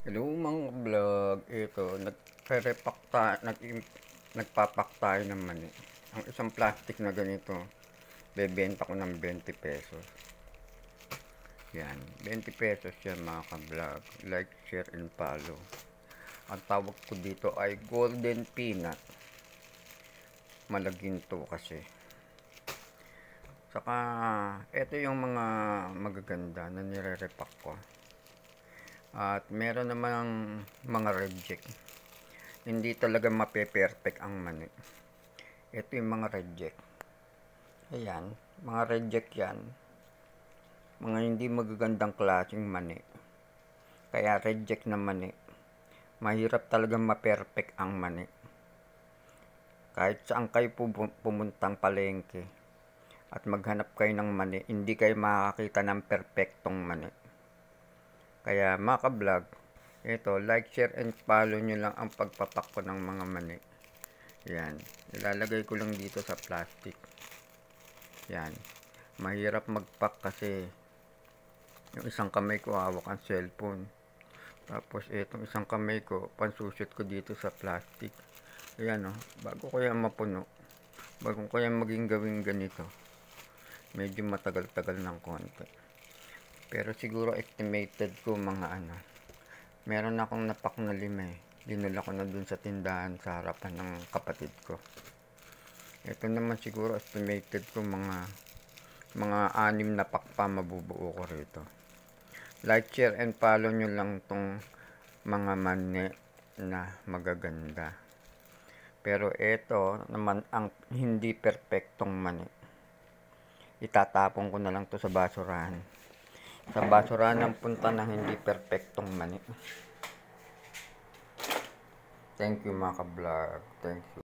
Hello mga vlog, ito, nagpapak tayo ng mani. Ang isang plastic na ganito, bebenta ko ng 20 pesos. Yan, 20 pesos yan mga ka-vlog. Like, share, and follow. Ang tawag ko dito ay golden peanut. Malaginto kasi. Saka, ito yung mga magaganda na nire-repack ko. At meron namang mga reject. Hindi talaga mape-perfect ang mani. Ito yung mga reject. Ayan, mga reject yan. Mga hindi magagandang klaseng mani. Kaya reject na mani. Mahirap talaga ma-perfect ang mani. Kahit saan kayo pumuntang palengke at maghanap kayo ng mani, hindi kayo makakita ng perfectong mani. Kaya mga ka-vlog, ito, like, share, and follow nyo lang ang pagpapak ko ng mga mani. Yan, ilalagay ko lang dito sa plastic. Yan, mahirap magpack kasi yung isang kamay ko hawak ang cellphone. Tapos itong isang kamay ko, pansushoot ko dito sa plastic. Ayan o, bago ko yan mapuno, bago ko yan maging gawing ganito, medyo matagal-tagal ng konti. Pero siguro estimated ko mga meron akong napak na 5 dinala ko na dun sa tindahan sa harapan ng kapatid ko. Ito naman siguro estimated ko mga 6 na pack pa mabubuo ko rito. Like, share, and follow nyo lang tong mga mani na magaganda. Pero ito naman ang hindi perfectong mani. Itatapon ko na lang to sa basurahan. Sa basurahan ng punta na hindi perfectong mani. Thank you mga ka-vlog. Thank you.